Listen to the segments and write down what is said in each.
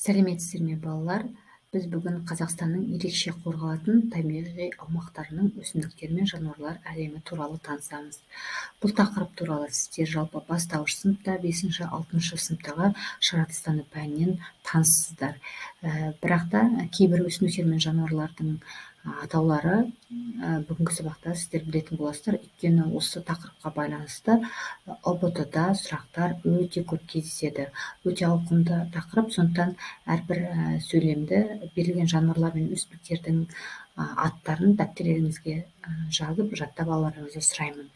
Сәлеметсіздер ме балалар? Біз бүгін Қазақстанның ерекше қорғалатын табиғи аумақтарының өсімдіктер мен жануарлар әлемі туралы танысамыз. Бұл тақырып туралы сіздер жалпы бастауыш сыныпта 5-6 сыныптағы жаратылыстану пәнінен таныссыздар. Бірақ та кейбір өсімдіктер мен жануарлардың атаулары бүгінгі сабақта сіздер білетін боласыздар, өйткені осы тақырыпқа байланысты ұбт-да сұрақтар өте көп кездеседі. Өте ауқымды тақырып, сондықтан әрбір сөйлемді берілген жануарлар мен өсімдіктердің аттарын дәптерлеріңізге жазып жаттап алуларыңызды сұраймын.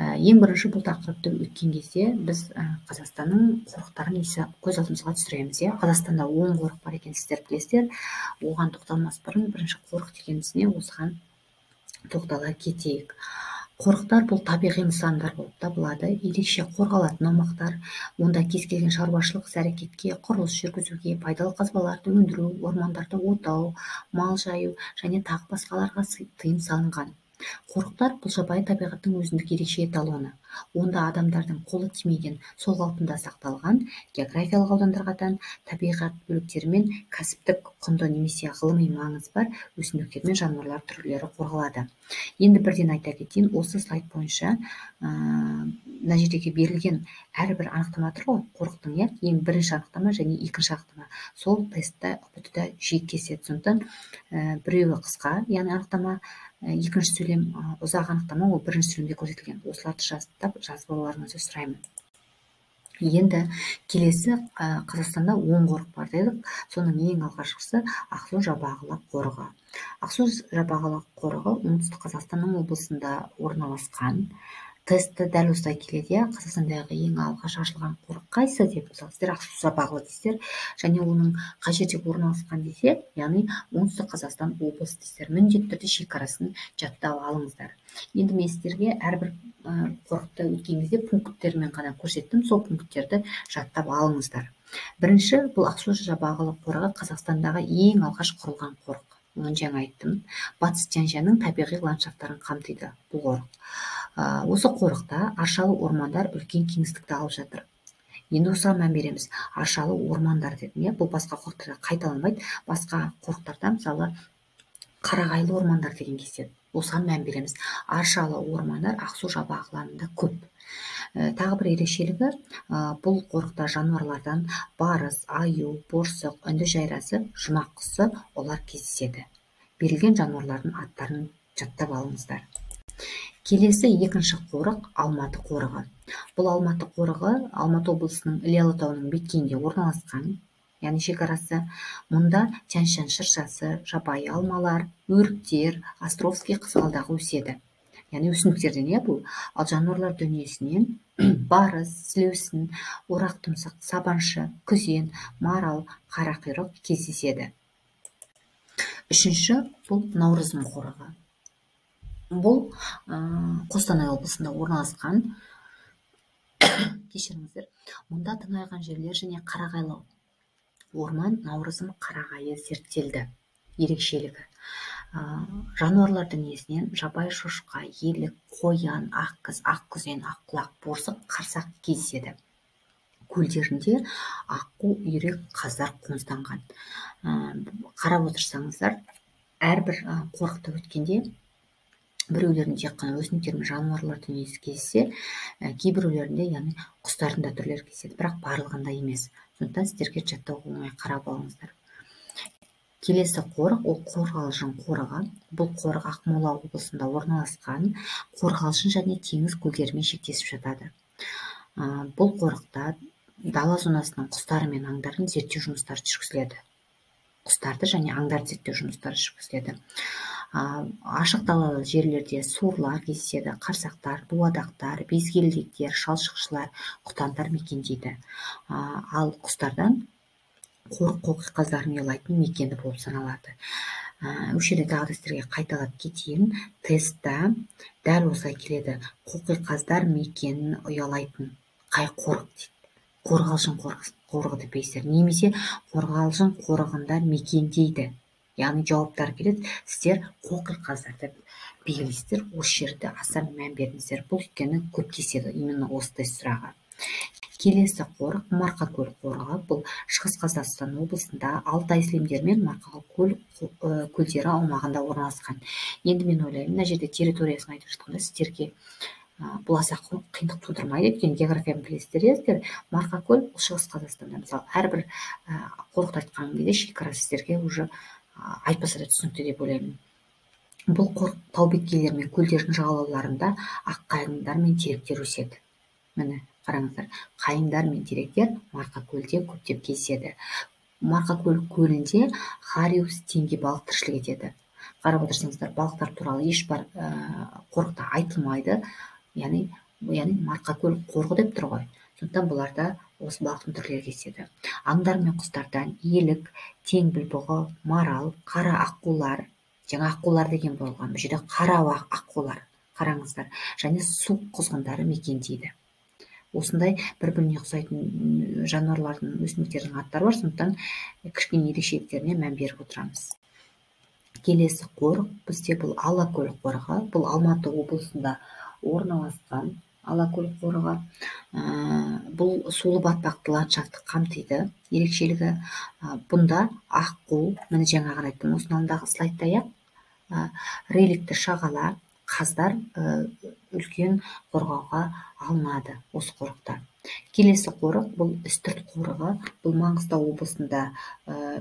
Ең бірінші бұл тақырыпты өткен кезде біз Қазақстанның қорықтарын көз алдымызға түсіреміз. Қазақстанда 10 қорық бар екен, сіздер білесіздер. Оған тоқталмас бұрын бірінші қорық дегеніміз осыған тоқтала кетейік. Қорықтар бұл табиғи нысандар болып табылады. Ерекше қорғалатын аумақтар. Онда кез келген шаруашылық іс-әрекетке, құрылыс жүргізуге, пайдалы қазбаларды өндіру, ормандарды отау, мал жаю және тағы басқаларға тыйым салынған. Қорықтар бұл жабайы табиғаттың өзіндік ерекше эталоны. Онда адамдардың қолы тимеген, сол қалпында сақталған, географиялық аудандарға тән табиғат бөліктері мен кәсіптік құнды немесе ғылыми маңызы бар өсімдіктер мен жануарлар түрлері қорғалады. Енді бірден айта кетейін, осы слайд бойынша мына жердегі берілген әрбір анықтама тұр ғой, қорықтың ең бірінші анықтама және екінші анықтама. Сол тестте ұбт-да жиі кездеседі. Сондықтан біреуі қысқа, яғни анықтама, екінші сөйлем ұзақ анықтама, ол бірінші сөйлемде көрсетілген. Осыларды жазып алуларыңызды сұраймын. Енді келесі Қазақстанда 10 қорық бар дедік. Соның ең алғашқысы Ақсу-Жабағылы қорығы. Ақсу-Жабағылы қорығы оңтүстік Қазақстанның облысында орналасқан. Тесті дәл осылай келеді. Қазақстандағы ең алғаш ашылған қорық қайсы деп, мысалы, сіздер Ақсу-Жабағылы дейсіздер, және оның қай жерде орналасқан десе, яғни оңтүстік Қазақстан облысы дейсіздер. Міндетті түрде шекарасын жаттап алыңыздар. Енді мен сіздерге әрбір қорықты өткен кезде пункттермен ғана көрсеттім, сол пункттерді жаттап алыңыздар. Бірінші, бұл Ақсу-Жабағылы қорығы Қазақстандағы ең алғаш құрылған қорық. Оны жаңа айттым. Батыс Тянь-Шаньның табиғи ландшафттарын қамтиды бұл қорық. Осы қорықта аршалы ормандар үлкен кеңістікті алып жатыр. Енді осыған мән береміз. Аршалы ормандар дедім, бұл басқа қорықтарда қайталанбайды. Басқа қорықтарда, мысалы, қарағайлы ормандар деген кездеседі. Осыған мән береміз. Аршалы ормандар Ақсу-Жабағылыда көп. Тағы бір ерекшелігі, бұл қорықта жануарлардан барыс, аю, борсық, үнді жайрасы, жұмақ құсы олар кездеседі. Берілген жануарлардың аттарын жаттап алыңыздар. Келесі екінші қорық Алматы қорығы. Бұл Алматы қорығы Алматы облысының Іле Алатауының беткейінде орналасқан, яғни шекарасы. Мұнда Тянь-Шань шыршасы, жабайы алмалар, өріктер, Островский қызғалдағы өседі. Яғни өсімдіктерден бұл. Ал жануарлар дүниесінен барыс, сілеусін, орақ тұмсық, сабаншы, күзен, марал, қарақұйрық кездеседі. Үшінші, бұл Наурызым қорығы. Бұл Қостанай облысында орналасқан. Кешіріңіздер. Мұнда тыңайған жерлер және қарағайлы орман, Наурызым қарағайы зерттелді. Ерекшелігі. Жануарлар дүниесінен жабайы шошқа, елік, қоян, ақкіз, ақкүзен, аққұлақ, борсық, қарсақ кездеседі. Көлдерінде аққу, үйрек, қаздар қоныстанған. Қарап отырсаңыздар, әрбір қорықты өткенде біреулерінде тек қана өсімдіктер мен жануарлар дүниесі кездессе, кейбіреулерінде, яғни құстардың да түрлері кездеседі, бірақ барлығында емес. Сондықтан сіздерге жаттауға оңай қарап алыңыздар. Келесі қорық ол Қорғалжын қорығы. Бұл қорық Ақмола облысында орналасқан, Қорғалжын және теңіз көлдерімен шектесіп жатады. Бұл қорықта дала зонасының құстары мен аңдарын зерттеу жұмыстары жүргізіледі. Құстарды және аңдарды зерттеу жұмыстары жүргізіледі. Ашық далалы жерлерде суырлар кездеседі, қарсақтар, дуадақтар, безгелдектер, шалшықшылар, құтандар мекендейді. Ал құстардан қорық қоқиқаздарын ұялайтын мекені болып саналады. Осы жерде тағы да сіздерге қайталап кетейін. Тестта дәл осылай келеді. Қоқиқаздар мекенін ұялайтын қай қорық дейді? Қорғалжын қорығы деп білесіздер. Немесе Қорғалжын қорығында мекендейді. Яғни жауаптар келеді. Сіздер қоқиқаздар деп белгілейсіздер. Осы жерде аса мән беріңіздер. Бұл өйткені көп кездеседі именно осы тест сұрағы. Келесі қорық Марқакөл қорығы. Бұл Шығыс Қазақстан облысында Алтай сілемдері мен Марқакөл көлдері аумағында орналасқан. Енді мен ойлаймын, мына жерде территориясын айтып жатқанда сіздерге бұл аса қиындық тудырмайды, өйткені географияны білесіздер сіздер. Марқакөл Шығыс Қазақстанда, мысалы, әрбір қорықты айтқан кезде шекарасы сіздерге уже айтпаса да түсінікті деп ойлаймын. Бұл қорық тау беткейлері мен көлдердің жағалауларында ақ қайыңдар мен теректер өседі. Міне қараңыздар, қайыңдар мен теректер Марқакөлде көптеп кездеседі. Марқакөл көлінде хариус теңге балық тіршілік етеді. Қарап отырсаңыздар, балықтар туралы ешбір қорықта айтылмайды. Яғни Марқакөл қорығы деп тұр ғой. Сондықтан бұларда осы балықтың түрлері кездеседі. Аңдар мен құстардан елік, теңбіл бұғы, марал, қара аққулар, жаңа аққулар деген болған, бұл жерде қара аққулар, қараңыздар, және су құзғындары мекендейді. Осындай бір-біріне ұқсайтын жануарлардың, өсімдіктердің аттары бар, сондықтан кішкене ерекшеліктеріне мән беріп отырамыз. Келесі қорық бізде бұл Алакөл қорығы. Бұл Алматы облысында орналасқан Алакөл қорығы. Бұл сулы батпақты ландшафтты қамтиды. Ерекшелігі бұнда аққу, міне жаңағы айттым осының алдындағы слайдта, реликті шағала, қаздар үлкен қорғауға алынады осы қорықта. Келесі қорық бұл Үстірт қорығы. Бұл Маңғыстау облысында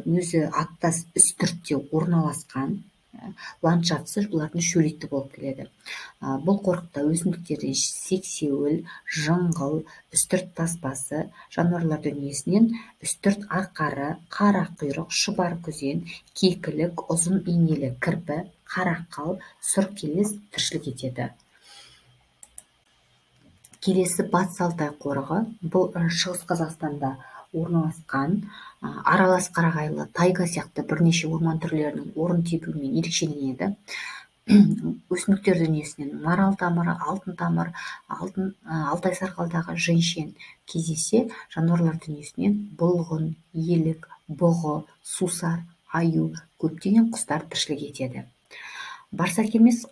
өзі аттас үстіртте орналасқан. Ландшафтсы бұлардың шөлейтті болып келеді. Бұл қорықта өсімдіктерден сексеуіл, жыңғыл, үстірт таспасы, жануарлар дүниесінен үстірт арқары, қара құйрық, шұбар күзен, кекілік, ұзын инелі кірпі, қарақал, сұр келес тіршілік етеді. Келесі Батыс Алтай қорығы. Бұл Шығыс Қазақстанда орналасқан, аралас қарағайлы, тайга сияқты бірнеше орман түрлерінің орын тебуімен ерекшеленеді. Өсімдіктер дүниесінен марал тамыры, алтын тамыр, Алтай сарқалдағы женьшен кездессе, жануарлар дүниесінен бұлғын, елік, бұғы, сусар, аю, көптеген құстар тіршілік етеді. Барсакемес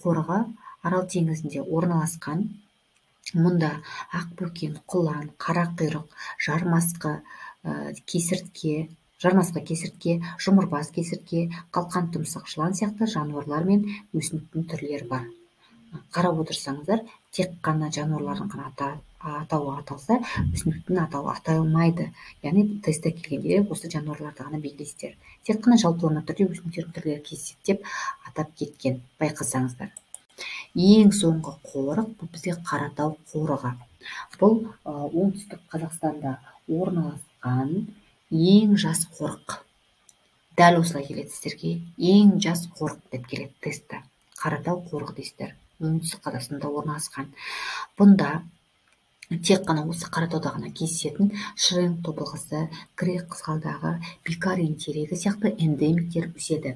қорығы Арал теңізінде орналасқан. Мұнда ақбөкен, құлан, қарақұйрық, жармасқа кесіртке, жұмырбас кесіртке, қалқан тұмсық, жылан сияқты жануарлар мен өсімдіктің түрлері бар. Қарап отырсаңыздар, тек қана жануарлардың ғана атауы аталса, өсімдіктің атауы аталмайды. Яғни тестте келгенде осы жануарларды ғана белгілейсіздер. Тек қана жалпылама түрде өсімдіктердің түрлері кездеседі деп атап кеткен, байқасаңыздар. Ең соңғы қорық бұл бізде Қаратау қорығы. Бұл оңтүстік Қазақстанда орналасқан ең жас қорық. Дәл осылай келеді сіздерге. Ең жас қорық деп келеді тестта. Қаратау қорығы дейсіздер. Оңтүстік Қазақстанда орналасқан. Бұнда тек қана осы Қаратауда ғана кездесетін шырен тобылғысы, грек қызғалдағы, пикарин терегі сияқты эндемиктер өседі.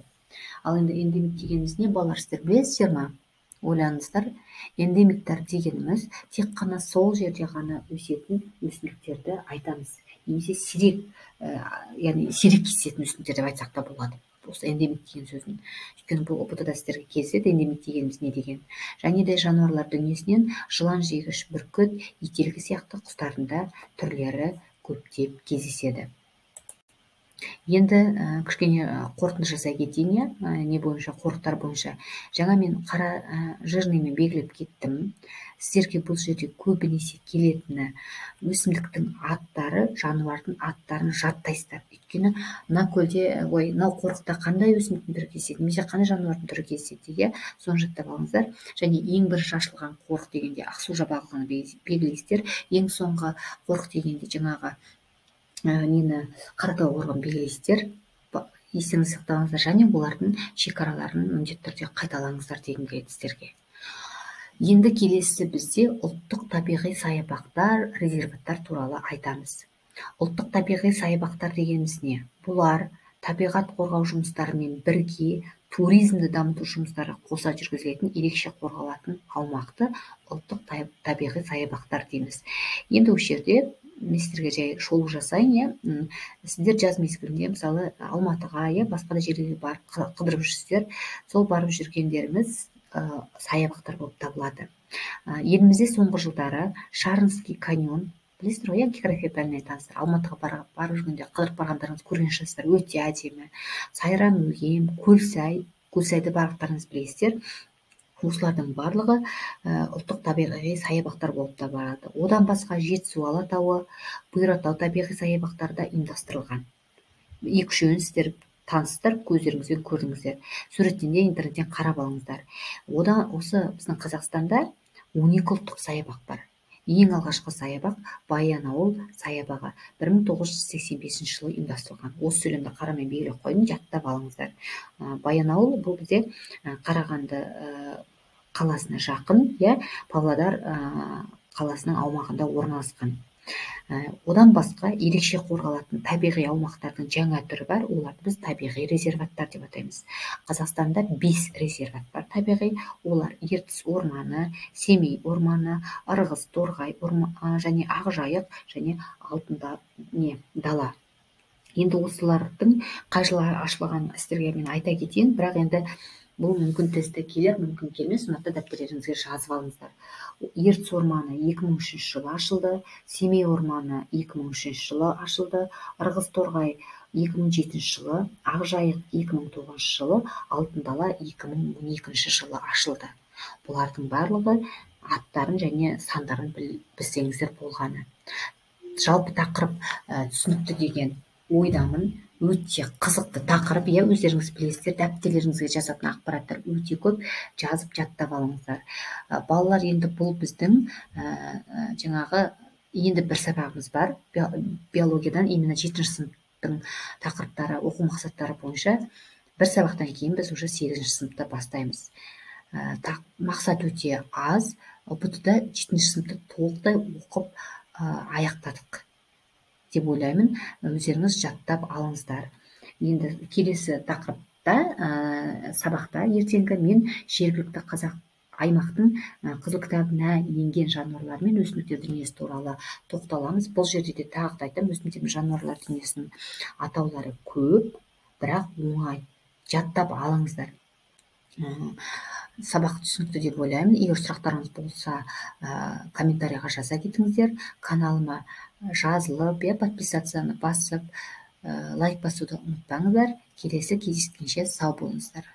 Ал енді эндемик дегеніміз не, балалар, сіздер білесіздер ме? Ойлаңыздар, эндемиктер дегеніміз тек қана сол жерде ғана өсетін өсімдіктерді айтамыз. Немесе сирек, яғни сирек кездесетін өсімдіктер деп айтсақ та болады. Осы эндемик деген сөзін. Өйткені бұл ұбт-да сіздерге кездеседі, эндемик дегеніміз не деген. Және де жануарлар дүниесінен жылан жегіш, бүркіт, ителгі сияқты құстарында түрлері көптеп кездеседі. Енді кішкене қорытынды жасай кетейін, не бойынша, қорықтар бойынша. Жаңа мен қара жирныймен белгілеп кеттім. Сіздерге бұл жерде көбінесе келетіні өсімдіктің аттары, жануардың аттарын жаттайсыздар. Өйткені мынау қорықта қандай өсімдіктің түрі кездеседі, немесе қандай жануардың түрі кездеседі деген, соны жаттап алыңыздар. Және ең бірінші ашылған қорық дегенде ақсу жабағылыны белгілейсіздер. Ең соңғы қорық дегенде жаңағы Қаратау қорығын белгілейсіздер. Есіңізде сақтаңыздар, және олардың шекараларын міндетті түрде қайталаңыздар дегім келеді сіздерге. Енді келесі бізде ұлттық табиғи саябақтар, резерваттар туралы айтамыз. Ұлттық табиғи саябақтар дегеніміз не? Бұлар табиғат қорғау жұмыстарымен бірге туризмді дамыту жұмыстары қоса жүргізілетін ерекше қорғалатын аумақты ұлттық табиғи саябақтар дейміз. Енді осы жерде мен сіздерге жай шолу жасайын. Сіздер жаз мезгілінде мысалы Алматыға, басқа да жерлерге барып қыдырып жүрсіздер. Сол барып жүргендеріңіз саябақтар болып табылады. Елімізде соңғы жылдары Шарнский каньон білесіздер ғой, иә, география таныстыр. Алматыға барып жүргенде қыдырып барғандарыңыз көрген шығарсыздар, өте әдемі. Сайрам өгем, Көлсайды барлықтарыңыз білесіздер. Осылардың барлығы ұлттық табиғи саябақтар болып табылады. Одан басқа Жетісу Алатауы, Бұйратау табиғи саябақтары да ұйымдастырылған. 2-3-еуін сіздер таныстар, көздеріңізбен көрдіңіздер. Суреттен де интернеттен қарап алыңыздар. Одан осы біздің Қазақстанда 12 ұлттық саябақ бар. Ең алғашқы саябақ Баянауыл саябағы 1985 жылы ұйымдастырылған. Осы сөйлемді қарамен белгілеп қойдым, жаттап алыңыздар. Баянауыл бұл бізде Қарағанды қаласына жақын, Павлодар қаласының аумағында орналасқан. Одан басқа ерекше қорғалатын табиғи аумақтардың жаңа түрі бар, оларды біз табиғи резерваттар деп атаймыз. Қазақстанда 5 резерват бар табиғи, олар Ертіс орманы, Семей орманы, Ырғыз торғай және Ақжайық және Алтын дала. Енді осылардың қай жылы ашылғанын сіздерге мен айта кетейін, бірақ енді бұл мүмкін тестте келер, мүмкін келмес, сондықтан дәптерлеріңізге жазып алыңыздар. Ертіс орманы 2003 жылы ашылды, Семей орманы 2003 жылы ашылды, Ырғыз торғай 2007 жылы, Ақжайық 2009 жылы, Алтын дала 2012 жылы ашылды. Бұлардың барлығы аттарын және сандарын білсеңіздер болғаны. Жалпы тақырып түсінікті деген ойдамын. Өте қызықты тақырып, өздеріңіз білесіздер, дәптерлеріңізге жазатын ақпараттар өте көп, жазып жаттап алыңыздар. Балалар, енді бұл біздің жаңағы енді бір сабағымыз бар, биологиядан, именно 7-ші сыныптың тақырыптары, оқу мақсаттары бойынша. Бір сабақтан кейін біз уже 8-ші сыныпта бастаймыз. Мақсат өте аз, ұбт-да 7-ші сыныпты толықтай оқып аяқтадық деп ойлаймын. Өздеріңіз жаттап алыңыздар. Енді келесі тақырыпта, сабақта ертеңгі мен жергілікті қазақ аймақтың қызыл кітабына енген жануарлар мен өсімдіктер дүниесі туралы тоқталамыз. Бұл жерде де тағы да айтамын, өсімдіктер мен жануарлар дүниесінің атаулары көп, бірақ оңай. Жаттап алыңыздар. Сабақ түсінікті деп ойлаймын. Егер сұрақтарыңыз болса, комментарийға жаза кетіңіздер. Каналыма жазылып, подписацияны басып, лайк басуды ұмытпаңыздар. Келесі кездескенше сау болыңыздар.